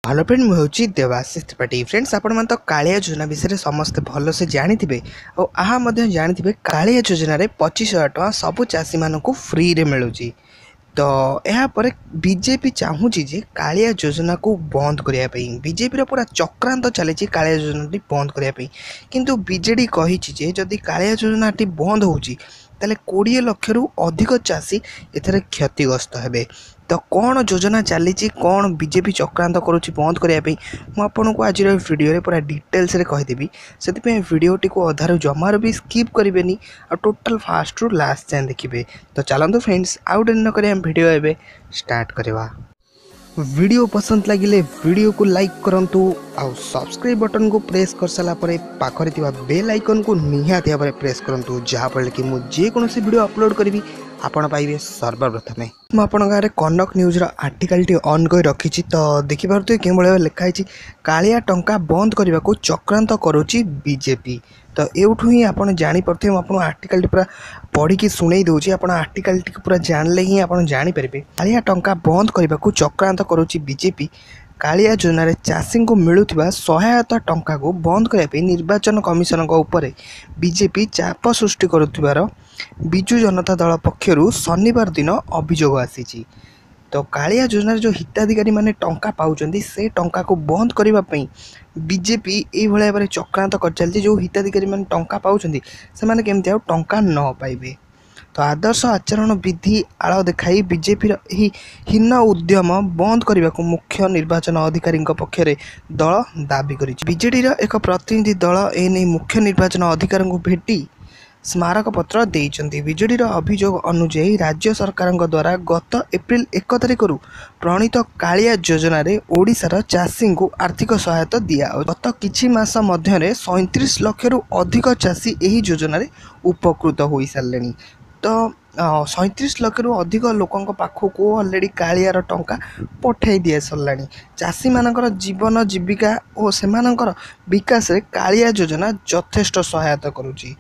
Hello friend मुझे Debashish Tripathi friends आपण तो कालिया योजना विषय में समस्ते भलसे जानी और जानी कालिया योजन 25,000 टଙ୍କା सबू चाषी मानक फ्री रे मिलूँ। तो यापर बीजेपी चाहूँगी जे कालिया योजना को बंद करने बीजेपी पूरा चक्रांत चली कालिया योजना बंद करने किंतु बीजेडी कही जदि कालिया योजना बंद होची ताले 20 लाख रु अधिक चाषी एथरे क्षतिग्रस्त हेबे। तो कौन योजना चली कौन बीजेपी चक्रांत करुच्ची बंद करने मुझे आज वीडियो रे पूरा डिटेल्स रे कहीदेवी से वीडियोटी को अधारू जमार भी स्किप करेंगे और टोटल फास्ट रु लास्ट जाए देखिए। तो चलते फ्रेंड्स आउ डेरी न करें वीडियो एवं स्टार्ट करवा। वीडियो पसंद लगिले वीडियो को लाइक करंतु आउ सब्सक्राइब बटन को प्रेस कर सारा पाखरे थिबा बेल आइकन को निहाती भाव प्रेस करंतु जहाँफल कि मुझे जेकोसी वीडियो अपलोड करी आपण पाइबे सर्वप्रथमे। मुझे आपण गाँव कनक न्यूज आर्टिकल टी ऑन कर रखी तो देखिपे कि लिखाई कालिया टंका बंद करने को चक्रांत करुच्ची बीजेपी। तो एठू ही आप जापे मुझे आर्टिकल पूरा पढ़ी शुणई दूसरी आप आर्टिकल टी पूरा जानले ही आप जापर कालिया टंका बंद करने को चक्रांत करुच्ची बीजेपी। कालिया योजन चाषी को मिलूवा सहायता टंका को बंद करने निर्वाचन कमिशन उपर बीजेपी चाप सृष्टि करुवार विजु जनता दल पक्षर शनिवार दिन अभियोग आसी। तो कालिया योजन जो हिताधिकारी माने टंका पाउचंदी से टंका को बंद करने बीजेपी ये भाव चक्रांत कर चलती जो हिताधिकारी माने टंका पाउचंदी से माने केमती आउ टंका न पाइबे। तो आदर्श आचरण विधि आड़ देखाई बीजेपी हीन उद्यम बंद करने को मुख्य निर्वाचन अधिकारी पक्षरे दल दाबी कर बीजेडी एक प्रतिनिधि दल एने मुख्य निर्वाचन अधिकारी को भेटी स्मारक पत्र देइचंती। बीजेडी अभियोग अनुଯାयी राज्य सरकार द्वारा गत एप्रिल 1 तारिख प्रणीत कालिया योजना रे ओडिशार चाषी को आर्थिक सहायता दिया। गत किछि मास मध्य 37 लाख रु अधिक चाषी एही योजना रे उपकृत हो सारे। तो 37 लाख रु अधिक लोकों पाखक अलरेडी कालियार टंका पठाई दि सरला। चाषी मानकर जीवन जीविका और सेमानकर विकास रे कालिया योजना यथेष्ट सहायता करुच्ची।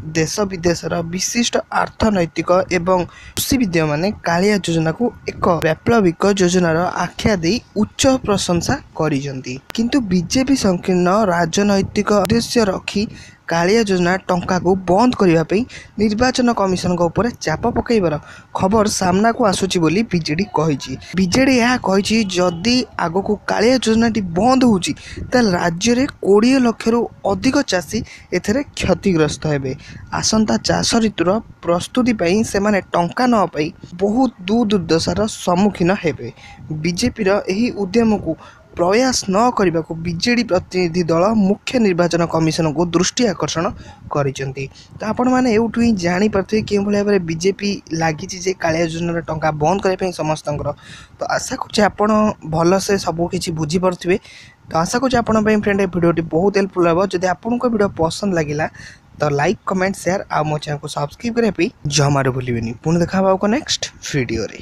देश विदेशर विशिष्ट अर्थनैतिक एवं कृषिविद माने कालिया योजना को एक वैप्लविक योजनार आख्या दे उच्च प्रशंसा करिसेंती। किंतु बीजेपी संकीर्ण राजनैतिक उद्देश्य रखी कालिया योजना टंका को बंद करने निर्वाचन कमिशन उपर चाप पकईबार खबर सामना को आसुची बोली बीजेडी कही। बीजेडी यह कही जदि आग को कालिया योजना बंद होची ताल राज्य में 20 लाख रु अधिक चाषी एथरे क्षतिग्रस्त हेबे। आसंता चाष ऋतुर प्रस्तुति पई से माने टंका न पाई बहुत दुर्दशार सम्मुखीन हेबे। बीजेपी एही उद्यम को प्रयास न करने को बीजेडी प्रतिनिधि दल मुख्य निर्वाचन कमिशन को दृष्टि आकर्षण करिसेंती। तो आपण माने एठू ही जानी पारथि कि भाव में बीजेपी लगी कालिया योजना टंका बंद करने समस्त। तो आशा करुचे आपण भल से सब किसी बुझी पारे। तो आशा करुचे आपण फ्रेंड वीडियोटी बहुत हेल्पफुल हे। जदि आपको वीडियो पसंद लगिला तो लाइक कमेंट शेयर आ मो चैनल को सब्सक्राइब करने जमार भूलिए। पुणी देखा नेक्स्ट वीडियो रे।